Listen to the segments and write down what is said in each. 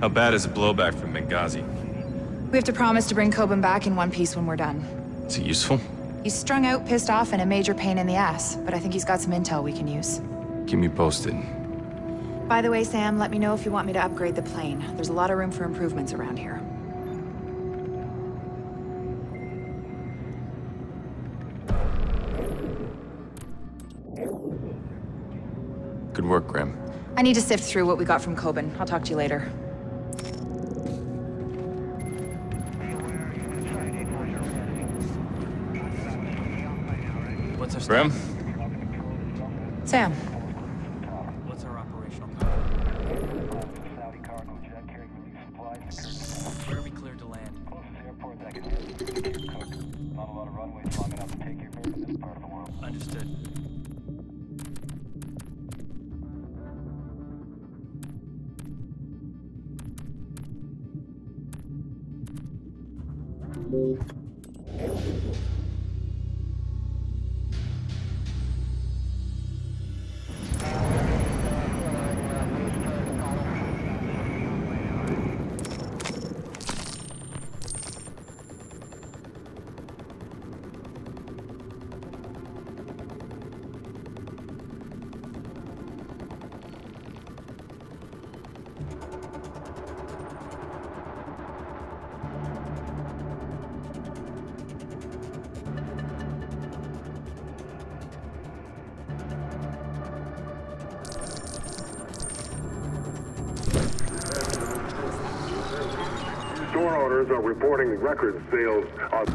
How bad is the blowback from Benghazi? We have to promise to bring Coben back in one piece when we're done. Is it useful? He's strung out, pissed off, and a major pain in the ass, but I think he's got some intel we can use. Keep me posted. By the way, Sam, let me know if you want me to upgrade the plane. There's a lot of room for improvements around here. Good work, Graham. I need to sift through what we got from Coben. I'll talk to you later. What's our Graham? Sam. What's our operational Where are we cleared to land? Not a lot of runways long enough to take your bird in this part of the world. Understood. Store owners are reporting record sales on...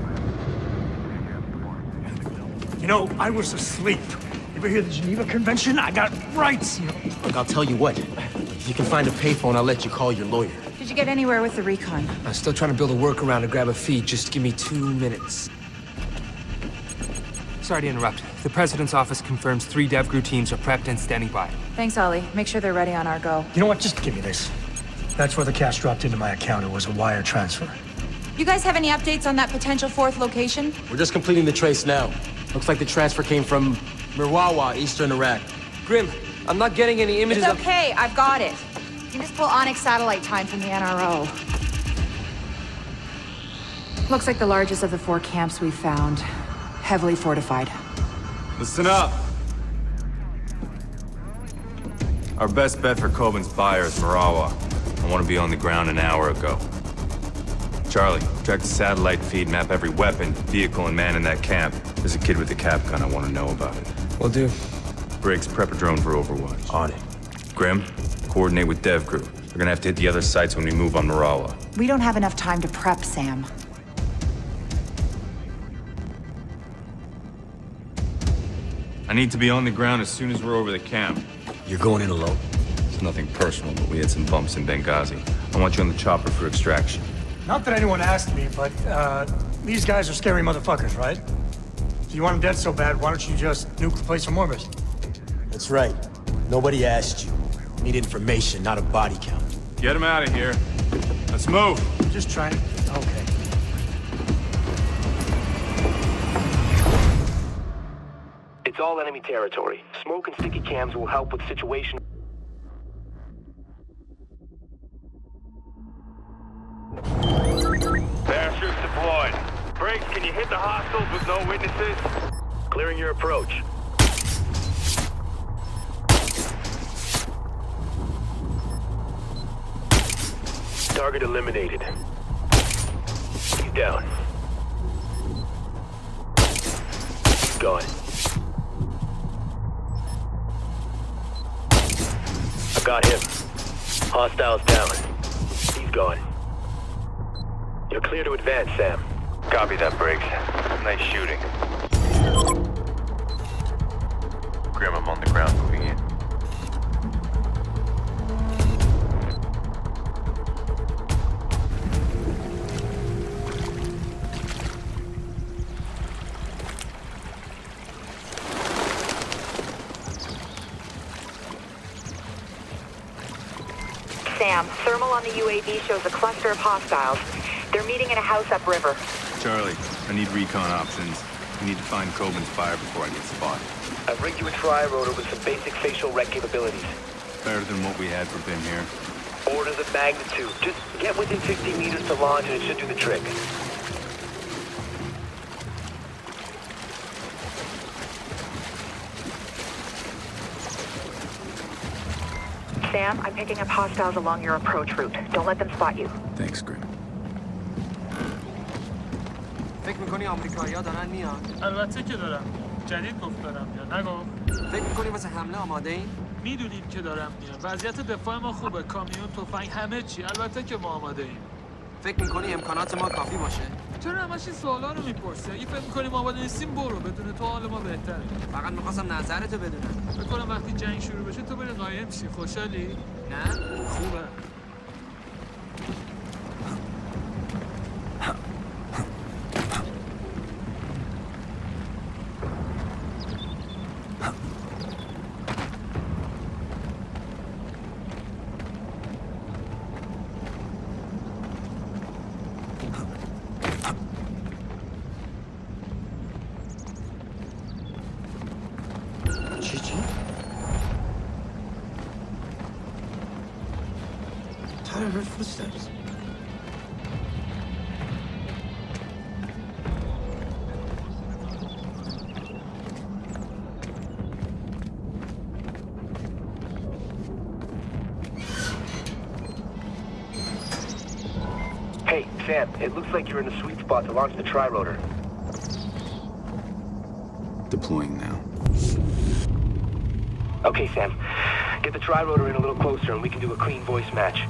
You know, I was asleep. You ever hear the Geneva Convention? I got rights, you know. Look, I'll tell you what. If you can find a payphone, I'll let you call your lawyer. Did you get anywhere with the recon? I'm still trying to build a workaround to grab a feed. Just give me 2 minutes. Sorry to interrupt. The President's office confirms 3 DevGru teams are prepped and standing by. Thanks, Ollie. Make sure they're ready on our go. You know what? Just give me this. That's where the cash dropped into my account. It was a wire transfer. You guys have any updates on that potential 4th location? We're just completing the trace now. Looks like the transfer came from Mirwawa, eastern Iraq. Grim, I'm not getting any images It's okay, I've got it. You can just pull Onyx satellite time from the NRO. Looks like the largest of the 4 camps we've found. Heavily fortified. Listen up! Our best bet for Coben's buyer is Marawa. I want to be on the ground an hour ago. Charlie, track the satellite feed, map every weapon, vehicle, and man in that camp. There's a kid with a cap gun. I want to know about it. Will do. Briggs, prep a drone for Overwatch. On it. Grim, coordinate with DevGru. We're gonna have to hit the other sites when we move on Marawa. We don't have enough time to prep, Sam. I need to be on the ground as soon as we're over the camp. You're going in alone? It's nothing personal, but we had some bumps in Benghazi. I want you on the chopper for extraction. Not that anyone asked me, but, these guys are scary motherfuckers, right? If you want them dead so bad, why don't you just nuke the place from orbit? That's right. Nobody asked you. Need information, not a body count. Get him out of here. Let's move. Just trying. Okay. It's all enemy territory. Smoke and sticky cams will help with situation. Parachutes deployed. Briggs, can you hit the hostiles with no witnesses? Clearing your approach. Target eliminated. He's down. Gone. I got him. Hostiles down. He's gone. You're clear to advance, Sam. Copy that, Briggs. Nice shooting. Grim, I'm on the ground, moving in. Sam, thermal on the UAV shows a cluster of hostiles. They're meeting in a house upriver. Charlie, I need recon options. We need to find Coben's buyer before I get spotted. I've rigged you a tri-rotor with some basic facial rec capabilities. Better than what we had for Ben here. Orders of magnitude. Just get within 60 meters to launch and it should do the trick. Sam, I'm picking up hostiles along your approach route. Don't let them spot you. Thanks, Grim. فکر میکنی آمریکایی‌ها دارن میان؟ البته که دارم. جدید گفت دارم میان. نگو. فکر میکنی واسه حمله آماده این؟ میدونیم که دارم میان. وضعیت دفاع ما خوبه. کامیون، تفنگ، همه چی. البته که ما آماده ایم. فکر میکنی امکانات ما کافی باشه؟ چرا همش این سوالا رو میپرسی؟ اگه فکر میکنی ما آماده نیستیم برو. بدون تو حال ما بهتره. فقط میخواستم نظرتو بدونم. فکر کنم وقتی جنگ شروع بشه تو بری قایم شی. خوشحالی؟ نه؟ خوبه. چی؟ Thought I heard footsteps. Hey, Sam, it looks like you're in the sweet spot to launch the tri-rotor. Deploying now. Okay, Sam. Get the tri-rotor in a little closer and we can do a clean voice match.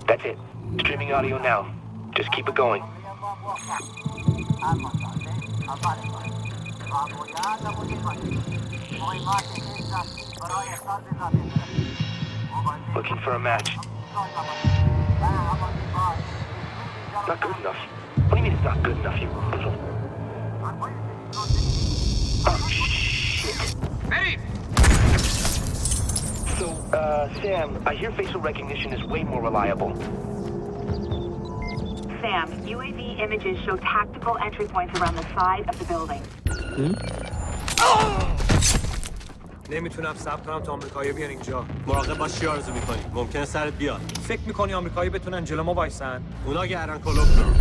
That's it. Streaming audio now. Just keep it going. Looking for a match. Not good enough. What do you mean it's not good enough, you little... Oh, shit. Hey! So, Sam, I hear facial recognition is way more reliable. Sam, UAV images show tactical entry points around the side of the building. نمیتونم صبر کنم تا آمریکایی بیان اینجا. مراقب باش چی آرزو میکنی؟ ممکنه سرت بیاد. فکر میکنی آمریکایی بتونن جلو ما وایسن؟ اونا گردن کلوب دارن.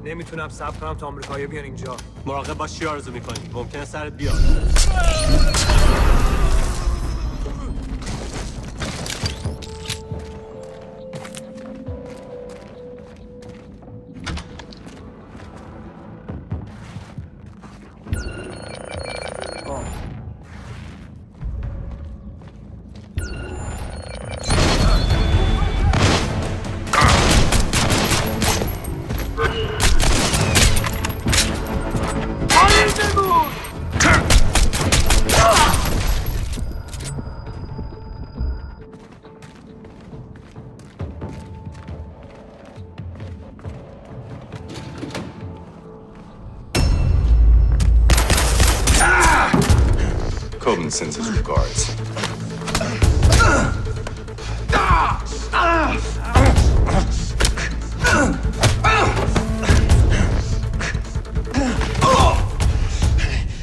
نمیتونم صبر کنم تا آمریکایی بیان اینجا. مراقب باش چی آرزو میکنی؟ ممکنه سرت بیاد. Coben sends his regards.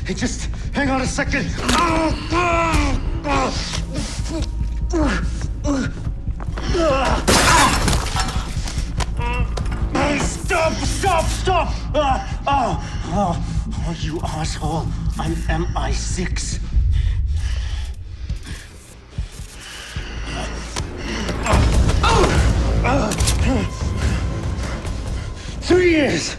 Hey, just hang on a second. Stop! Oh, you asshole. I'm MI6. 3 years!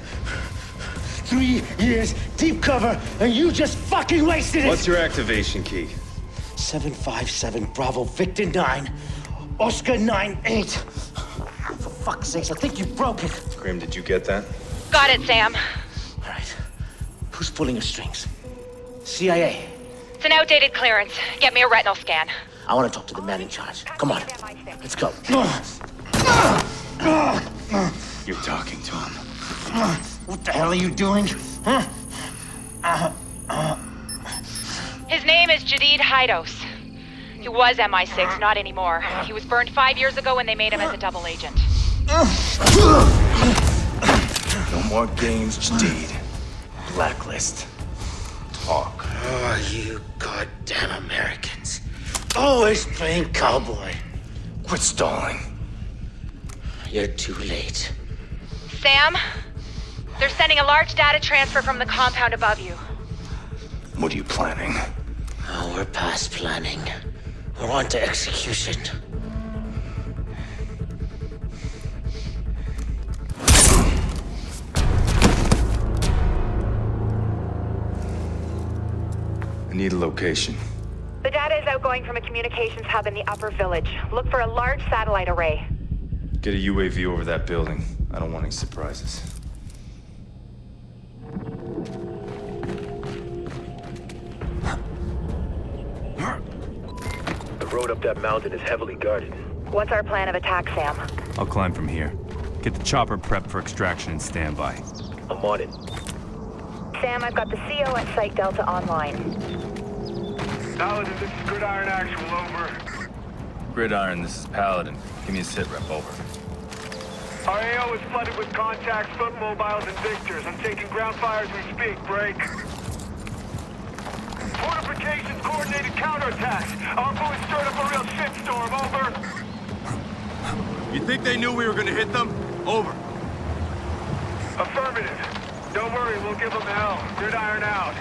3 years, deep cover, and you just fucking wasted it! What's your activation key? 757 Bravo Victor 9, Oscar 98. For fuck's sakes, I think you broke it. Grim, did you get that? Got it, Sam. All right. Who's pulling your strings? CIA, It's an outdated clearance. Get me a retinal scan. I want to talk to the man in charge. Come on. Let's go. You're talking to him. What the hell are you doing? His name is Jadid Hydos. He was MI6, not anymore. He was burned 5 years ago when they made him as a double agent. No more games, Jadid. Blacklist. Talk. Oh, you goddamn Americans. Always playing cowboy. Quit stalling. You're too late. Sam? They're sending a large data transfer from the compound above you. What are you planning? Oh, we're past planning. We're on to execution. I need a location. The data is outgoing from a communications hub in the upper village. Look for a large satellite array. Get a UAV over that building. I don't want any surprises. The road up that mountain is heavily guarded. What's our plan of attack, Sam? I'll climb from here. Get the chopper prepped for extraction and standby. I'm on it. Sam, I've got the CO at Site Delta online. Paladin, this is Gridiron Actual, over. Gridiron, this is Paladin. Give me a sit rep, over. Our AO is flooded with contacts, foot mobiles, and victors. I'm taking ground fire as we speak. Break. Fortifications, coordinated counterattacks. Our boys stirred up a real shitstorm. Over. You think they knew we were gonna hit them? Over. Affirmative. Don't worry, we'll give them hell. Gridiron out.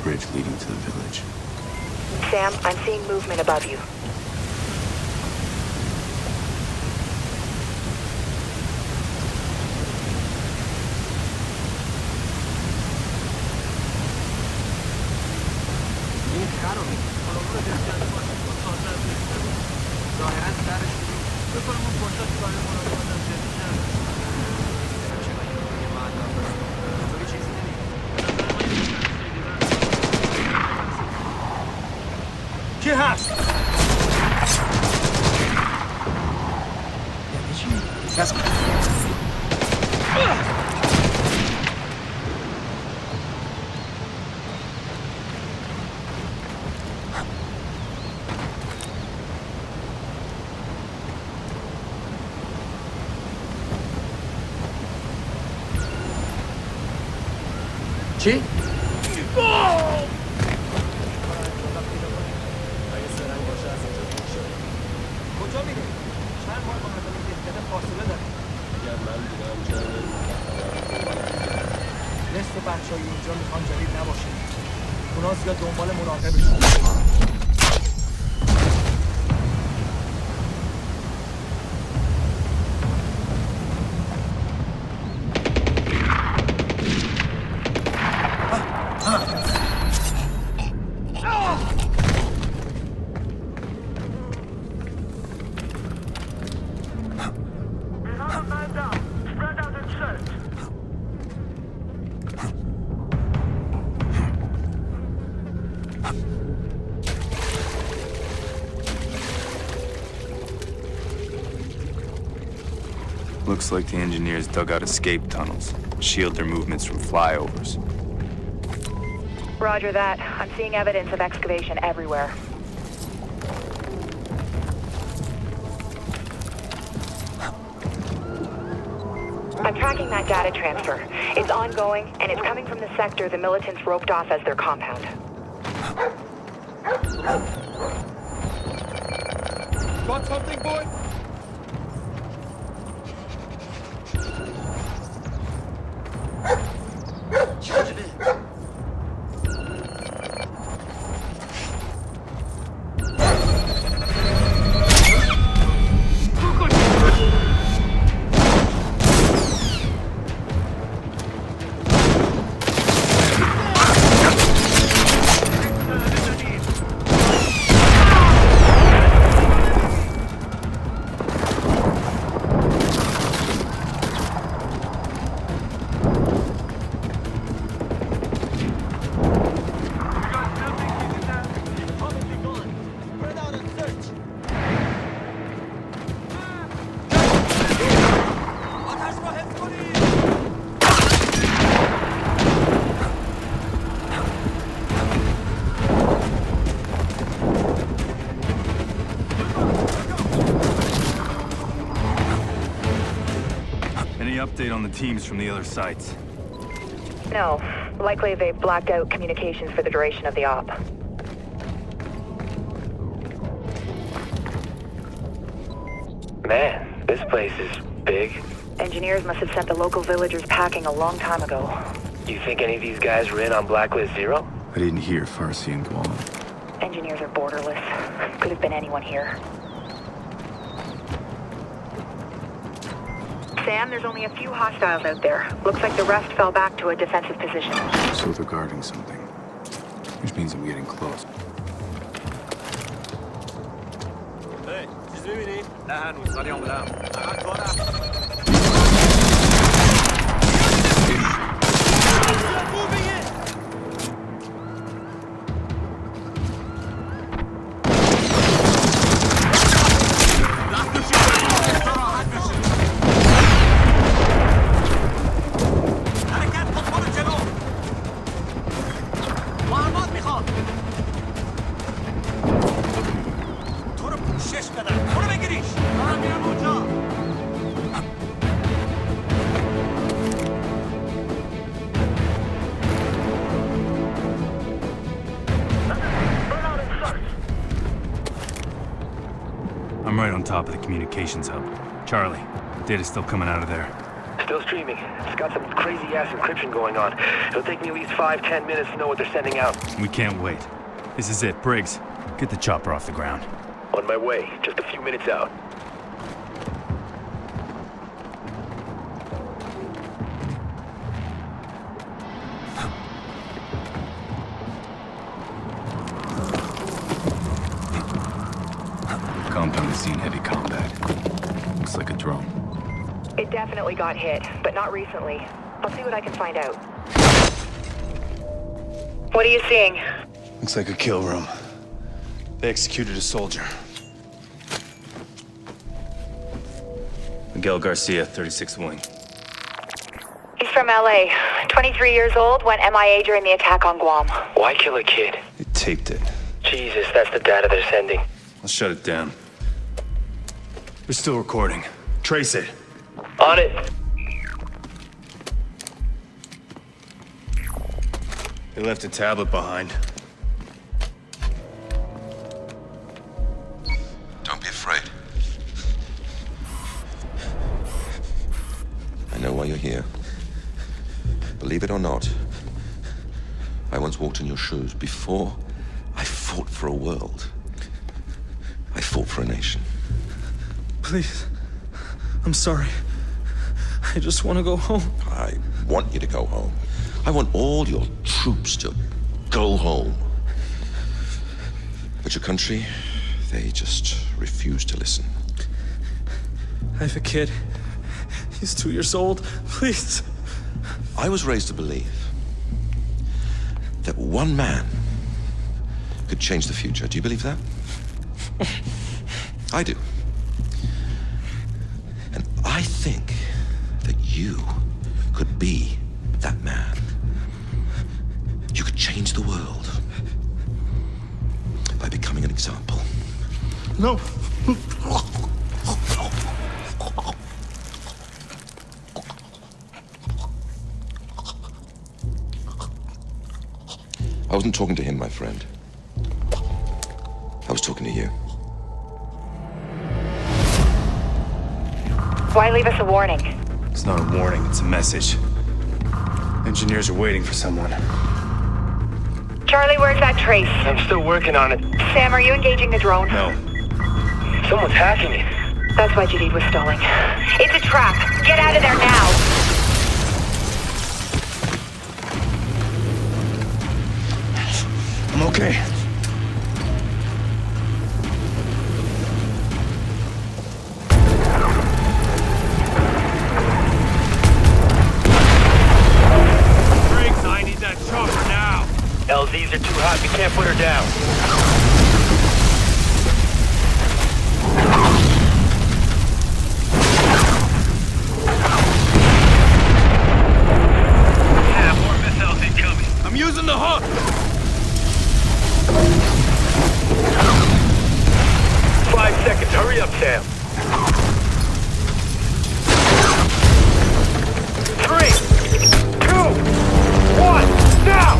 Bridge leading to the village. Sam, I'm seeing movement above you. کی هست؟ چی؟ کجا میره؟ چند بار با مدل دهکده فاصله داره. من دیدم نصف بچه‌های اینجا میخوان جدید نباشه. اونا زیاد دنبال مراقبشون. Looks like the engineers dug out escape tunnels, shield their movements from flyovers. Roger that. I'm seeing evidence of excavation everywhere. I'm tracking that data transfer. It's ongoing, and it's coming from the sector the militants roped off as their compound. Got something, boy? Update on the teams from the other sites? No. Likely they blacked out communications for the duration of the op. Man, this place is big. Engineers must have sent the local villagers packing a long time ago. You think any of these guys were in on Blacklist Zero? I didn't hear Farsi and Guam. Engineers are borderless. Could have been anyone here. Sam, there's only a few hostiles out there. Looks like the rest fell back to a defensive position. So they're guarding something. Which means I'm getting close. Hey, چیز می‌بینی؟ نه هنوز ولی آمدم. فقط کارم. I'm right on top of the communications hub. Charlie, data's still coming out of there. Still streaming. It's got some crazy-ass encryption going on. It'll take me at least 5-10 minutes to know what they're sending out. We can't wait. This is it. Briggs, get the chopper off the ground. On my way. Just a few minutes out. Compound has seen heavy combat. Looks like a drone. It definitely got hit, but not recently. I'll see what I can find out. What are you seeing? Looks like a kill room. They executed a soldier. Miguel Garcia, 36th Wing. He's from LA. 23 years old, went MIA during the attack on Guam. Why kill a kid? They taped it. Jesus, that's the data they're sending. I'll shut it down. They're still recording. Trace it. On it. They left a tablet behind. Don't be afraid. I know why you're here. Believe it or not, I once walked in your shoes. Before I fought for a world, I fought for a nation. Please. I'm sorry. I just want to go home. I want you to go home. I want all your troops to go home. But your country, they just refuse to listen. I have a kid. He's 2 years old. Please. I was raised to believe that one man could change the future. Do you believe that? I do. And I think that you could be that man. You could change the world by becoming an example. No. I wasn't talking to him, my friend. to you. Why leave us a warning? It's not a warning, it's a message. Engineers are waiting for someone. Charlie, where's that trace? I'm still working on it. Sam, are you engaging the drone? No. Someone's hacking it. That's why Jadid was stalling. It's a trap. Get out of there now. I'm okay. Briggs, I need that chopper now. LZs are too hot, we can't put her down. Yeah, more missiles incoming. I'm using the hook. 5 seconds, hurry up, Sam. 3, 2, 1, now!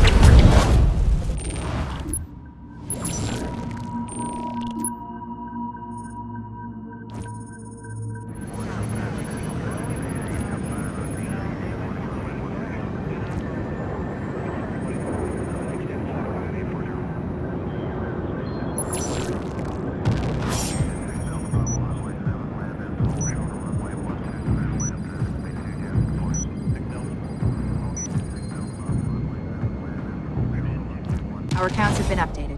Our accounts have been updated.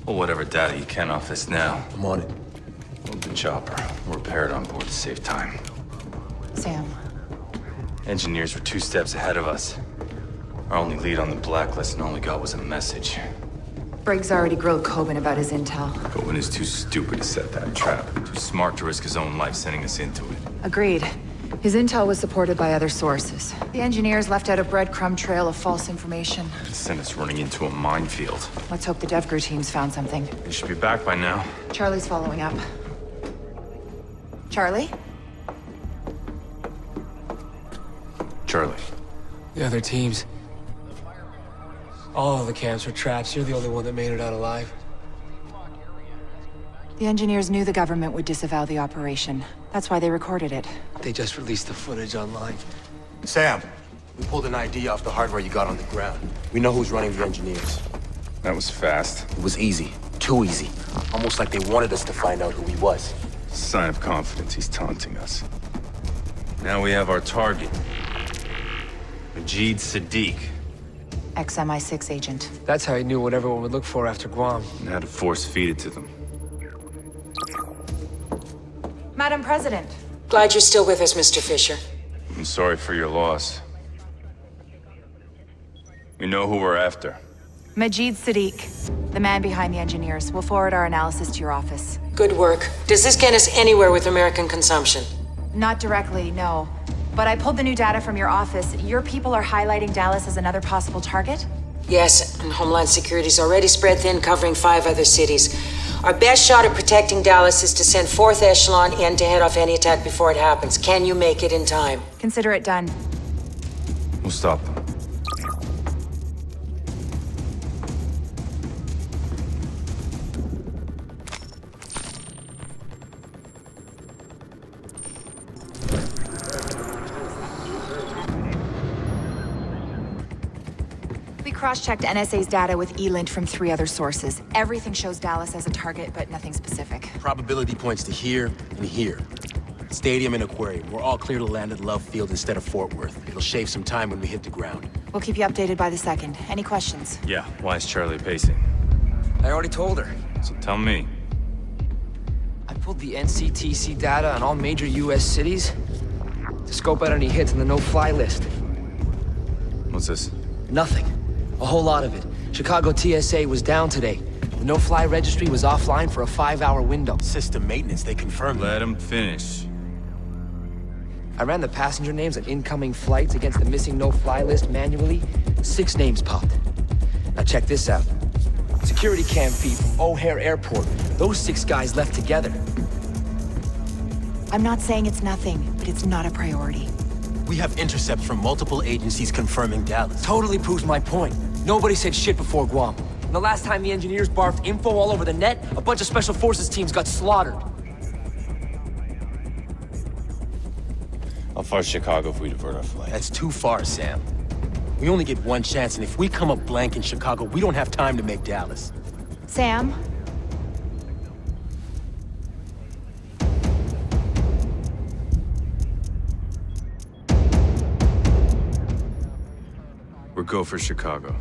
Pull whatever data you can off this now. I'm on it. Load the chopper. We'll repair it on board to save time. Sam, Engineers were 2 steps ahead of us. Our only lead on the blacklist and all we got was a message. Briggs already grilled Coben about his intel. Cohen is too stupid to set that trap. Too smart to risk his own life sending us into it. Agreed. His intel was supported by other sources. The engineers left out a breadcrumb trail of false information. Sent us running into a minefield. Let's hope the DevGru teams found something. They should be back by now. Charlie's following up. Charlie? Charlie. The other teams. All of the camps were traps. You're the only one that made it out alive. The engineers knew the government would disavow the operation. That's why they recorded it. They just released the footage online. Sam, we pulled an ID off the hardware you got on the ground. We know who's running the engineers. That was fast. It was easy. Too easy. Almost like they wanted us to find out who he was. Sign of confidence, he's taunting us. Now we have our target. Majid Sadiq. Ex-MI6 agent. That's how he knew what everyone would look for after Guam. And how to force feed it to them. Madam President. Glad you're still with us, Mr. Fisher. I'm sorry for your loss. We know who we're after. Majid Sadiq, the man behind the engineers. We'll forward our analysis to your office. Good work. Does this get us anywhere with American consumption? Not directly, no. But I pulled the new data from your office. Your people are highlighting Dallas as another possible target? Yes, and Homeland Security's already spread thin, covering 5 other cities. Our best shot at protecting Dallas is to send 4th Echelon in to head off any attack before it happens. Can you make it in time? Consider it done. We'll stop them. Cross-checked NSA's data with ELINT from 3 other sources. Everything shows Dallas as a target, but nothing specific. Probability points to here and here. Stadium and aquarium. We're all clear to land at Love Field instead of Fort Worth. It'll shave some time when we hit the ground. We'll keep you updated by the second. Any questions? Yeah, why is Charlie pacing? I already told her. So tell me. I pulled the NCTC data on all major US cities to scope out any hits on the no-fly list. What's this? Nothing. A whole lot of it. Chicago TSA was down today. The no-fly registry was offline for a 5-hour window. System maintenance, they confirmed. Let him finish. I ran the passenger names on incoming flights against the missing no-fly list manually. 6 names popped. Now check this out. Security cam feed from O'Hare Airport. Those 6 guys left together. I'm not saying it's nothing, but it's not a priority. We have intercepts from multiple agencies confirming Dallas. Totally proves my point. Nobody said shit before Guam. And the last time the engineers barfed info all over the net, a bunch of special forces teams got slaughtered. How far's Chicago if we divert our flight? That's too far, Sam. We only get one chance, and if we come up blank in Chicago, we don't have time to make Dallas. Sam? We're go for Chicago.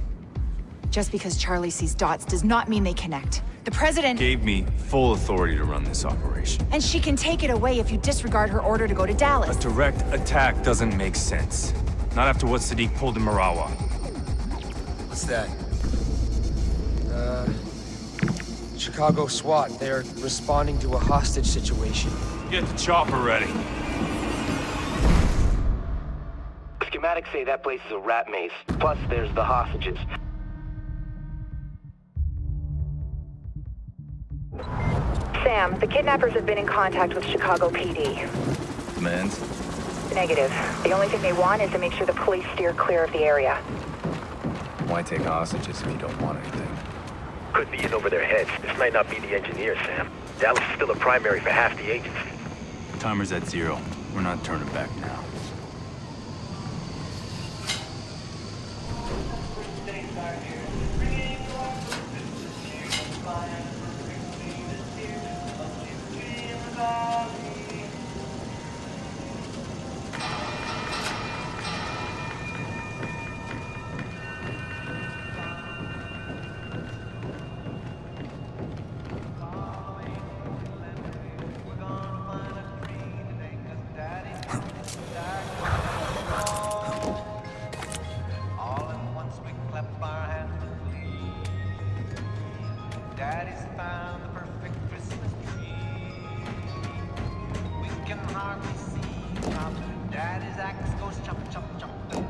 Just because Charlie sees dots does not mean they connect. The president... Gave me full authority to run this operation. And she can take it away if you disregard her order to go to Dallas. A direct attack doesn't make sense. Not after what Sadiq pulled in Marawa. What's that? Chicago SWAT. They're responding to a hostage situation. Get the chopper ready. Schematics say that place is a rat maze. Plus, there's the hostages. Sam, the kidnappers have been in contact with Chicago PD. Demands? Negative. The only thing they want is to make sure the police steer clear of the area. Why take hostages if you don't want anything? Could be in over their heads. This might not be the engineers, Sam. Dallas is still a primary for half the agency. Timer's at 0. We're not turning back now.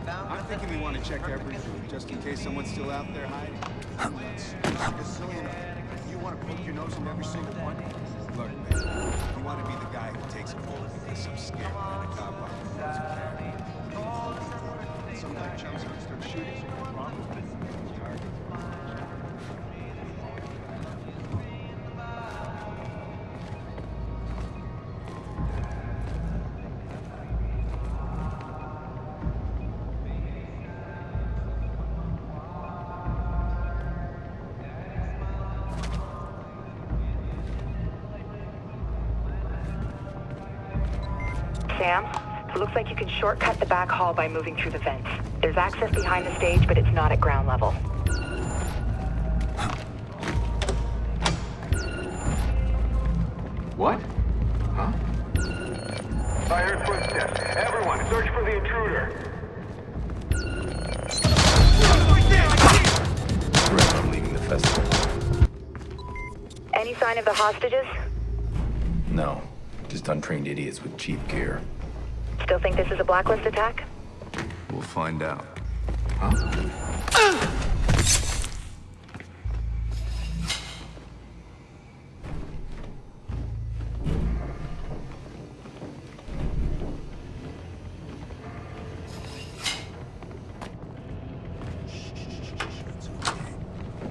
I'm thinking we want to check every room, just in case someone's still out there hiding. You want to poke your nose in every single one? Look, man, you want to be the guy who takes a bullet because some scam ran a cop off the roads of some like chumps gonna start shooting. What's wrong with it? Sam, it looks like you can shortcut the back hall by moving through the vents. There's access behind the stage, but it's not at ground level. What? Huh? I heard footsteps. Everyone, search for the intruder. I'm leaving the festival. Any sign of the hostages? No. Just untrained idiots with cheap gear. Still think this is a Blacklist attack? We'll find out.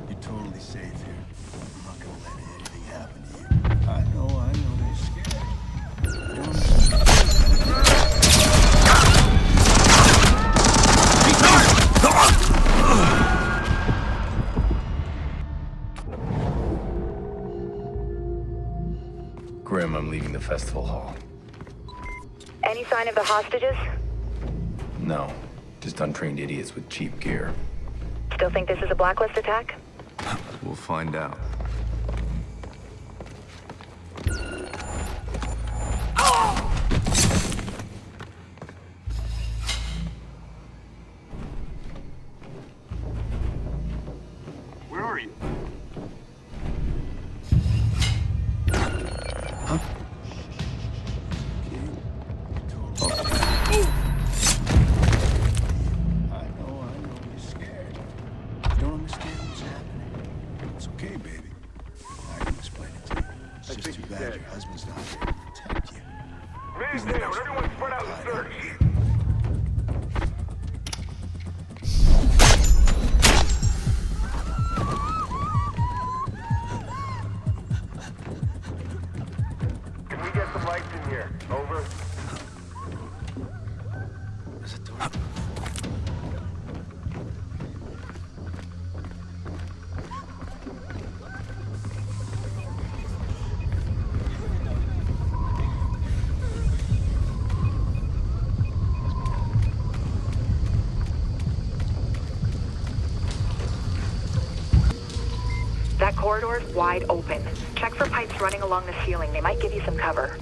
You're totally safe here. I'm not gonna let anything happen to you. I know, they're scared. Grim, I'm leaving the festival hall. Any sign of the hostages? No. Just untrained idiots with cheap gear. Still think this is a Blacklist attack? We'll find out. Where are you? I know, you're scared. You don't understand what's happening. It's okay, baby. I can explain it to you. It's just too bad your husband's not here to protect you. Man's down. Everyone spread out and search. lights in here. Over. That corridor's wide open. Check for pipes running along the ceiling. They might give you some cover.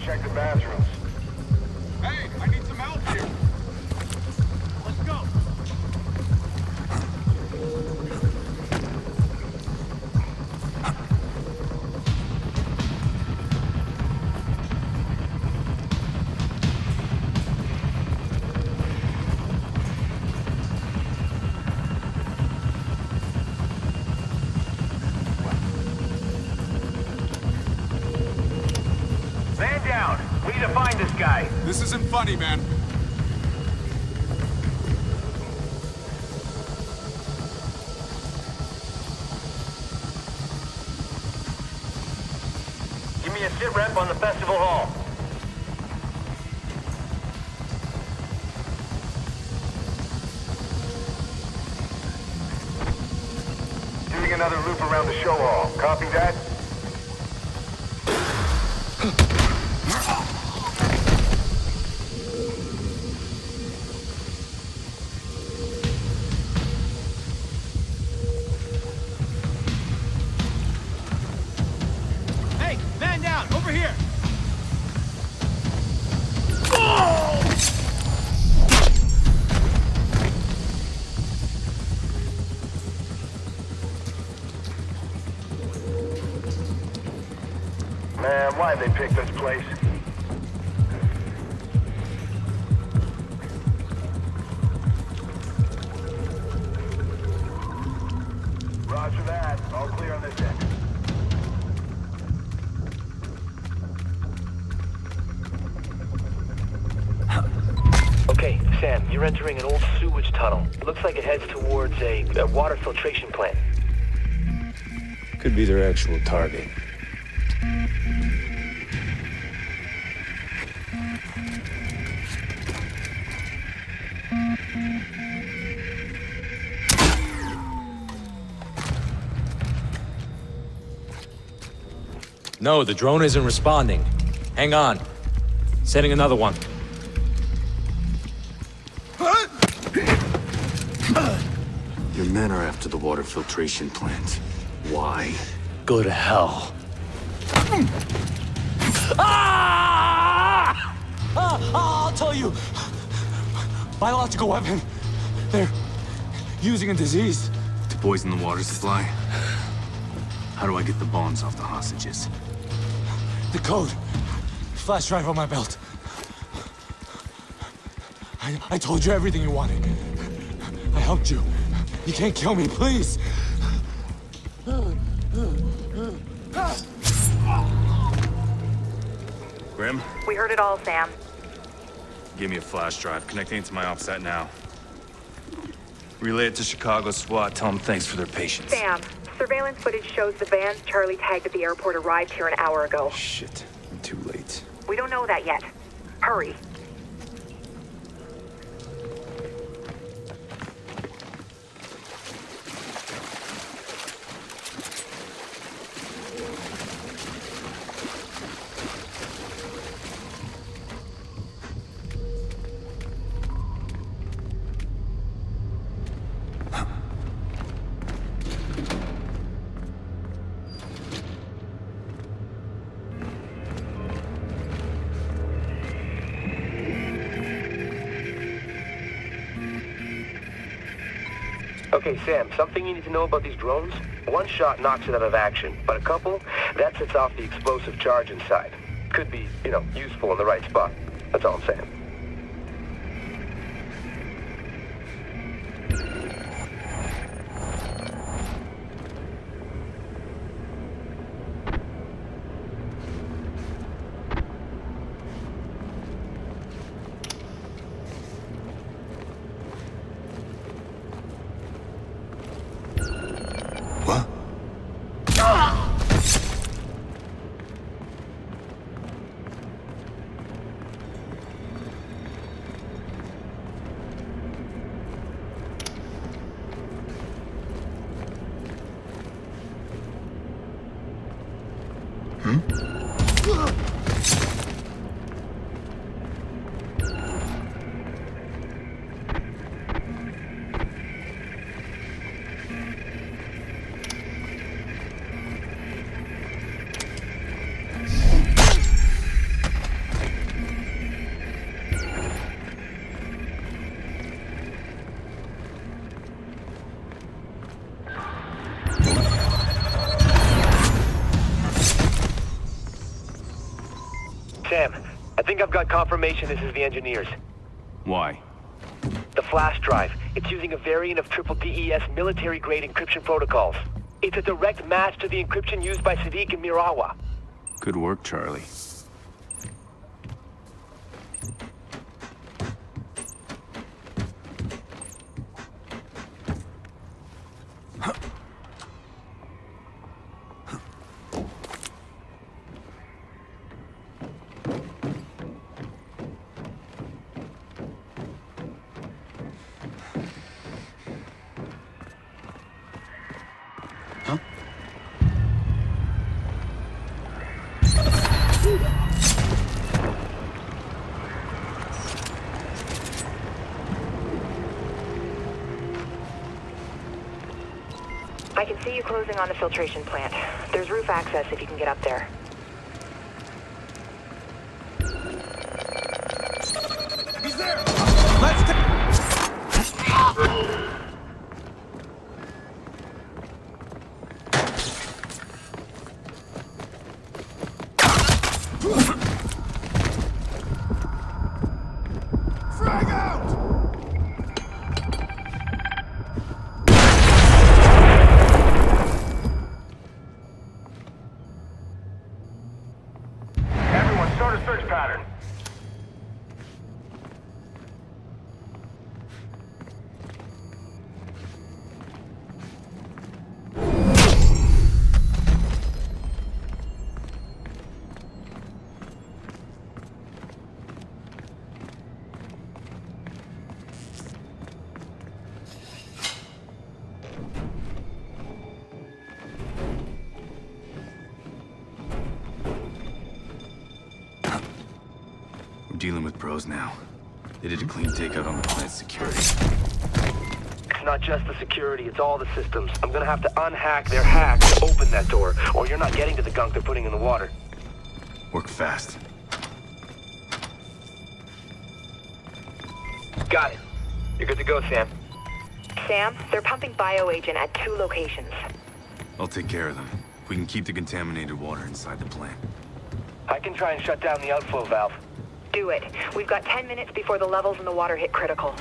Check the bathrooms. Hey, I need some help here. Let's go. Man down. We need to find this guy. This isn't funny, man. Give me a sit rep on the festival hall. Doing another loop around the show hall. Copy that? Man, why'd they pick this place? Roger that. All clear on this end. Okay, Sam, you're entering an old sewage tunnel. It looks like it heads towards a water filtration plant. Could be their actual target. No, the drone isn't responding. Hang on. Sending another one. Your men are after the water filtration plant. Why? Go to hell. I'll tell you. Biological weapon. They're using a disease To poison the water supply? How do I get the bombs off the hostages? The code. Flash drive on my belt. I told you everything you wanted. I helped you. You can't kill me, please. Grim? We heard it all, Sam. Give me a flash drive. Connecting it to my OPSAT now. Relay it to Chicago SWAT. Tell them thanks for their patience. Sam, surveillance footage shows the van Charlie tagged at the airport arrived here an hour ago. Shit, I'm too late. We don't know that yet. Hurry. Okay, Sam, something you need to know about these drones? One shot knocks it out of action, but a couple, that sets off the explosive charge inside. Could be, useful in the right spot. That's all I'm saying. Sam, I think I've got confirmation this is the engineers. Why? The flash drive. It's using a variant of DES military-grade encryption protocols. It's a direct match to the encryption used by Sadiq and Mirawa. Good work, Charlie. I can see you closing on the filtration plant. There's roof access if you can get up there. He's there! Let's frag out! Everyone, start a search pattern. Dealing with pros now. They did a clean takeout on the plant's security. It's not just the security, it's all the systems. I'm gonna have to unhack their hack to open that door, or you're not getting to the gunk they're putting in the water. Work fast. Got it. You're good to go, Sam. Sam, they're pumping bioagent at 2 locations. I'll take care of them. We can keep the contaminated water inside the plant. I can try and shut down the outflow valve. Do it. We've got 10 minutes before the levels in the water hit critical.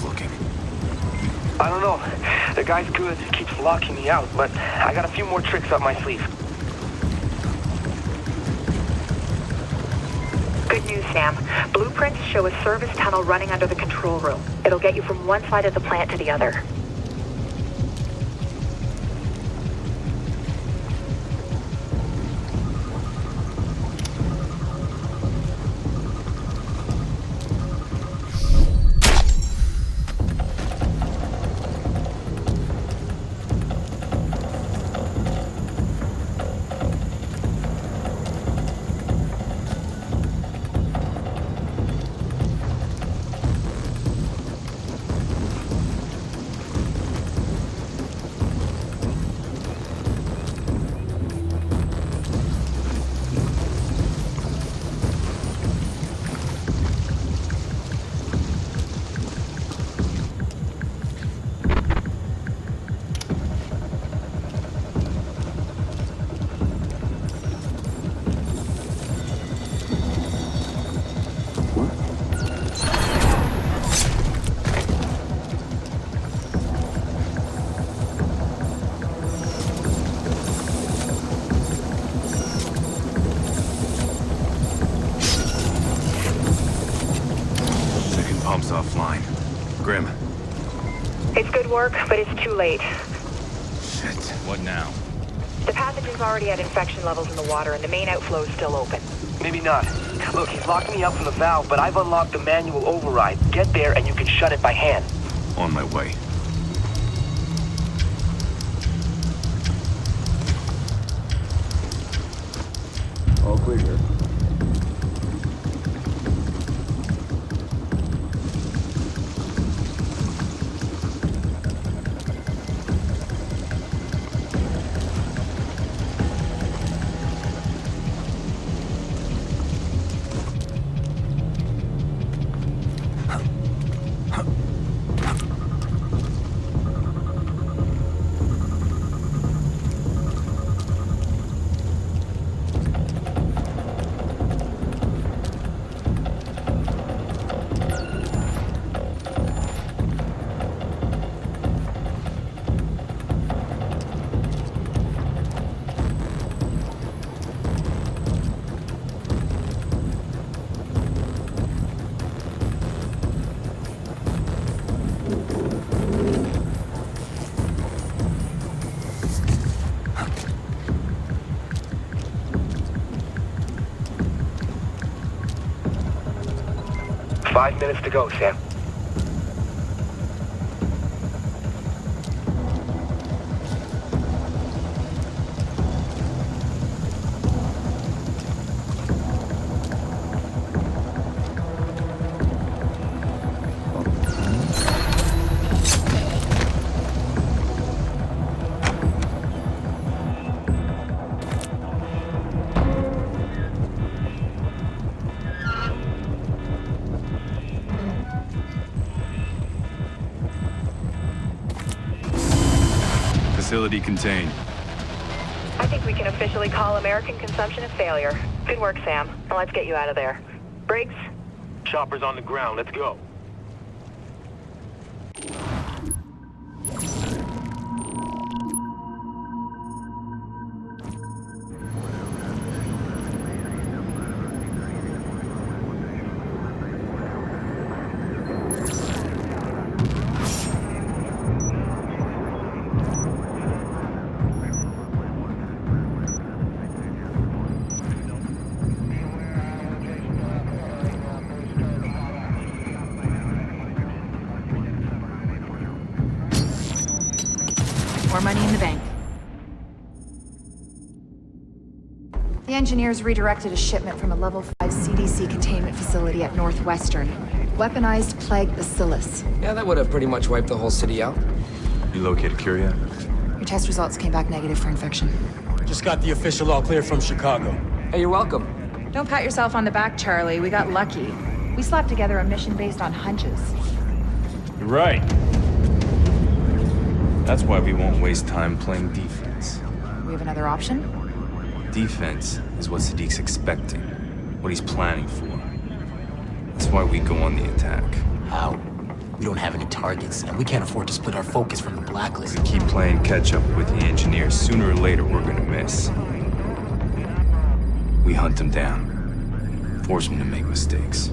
looking? I don't know. The guy's good, keeps locking me out, but I got a few more tricks up my sleeve. Good news, Sam. Blueprints show a service tunnel running under the control room. It'll get you from one side of the plant to the other. Pump's offline. Grim. It's good work, but it's too late. Shit. What now? The pathogen's already at infection levels in the water, and the main outflow's still open. Maybe not. Look, he's locked me out from the valve, but I've unlocked the manual override. Get there and you can shut it by hand. On my way. All clear here. Five minutes to go, Sam. Facility contained. I think we can officially call American consumption a failure. Good work, Sam. Now let's get you out of there. Briggs? Chopper's on the ground. Let's go. More money in the bank. The engineers redirected a shipment from a level 5 CDC containment facility at Northwestern. Weaponized plague bacillus. Yeah, that would have pretty much wiped the whole city out. You located Curia? Your test results came back negative for infection. Just got the official all clear from Chicago. Hey, you're welcome. Don't pat yourself on the back, Charlie. We got lucky. We slapped together a mission based on hunches. You're right. That's why we won't waste time playing defense. We have another option? Defense is what Sadiq's expecting, what he's planning for. That's why we go on the attack. How? We don't have any targets, and we can't afford to split our focus from the Blacklist. We keep playing catch-up with the engineers. Sooner or later, we're gonna miss. We hunt them down. Force them to make mistakes.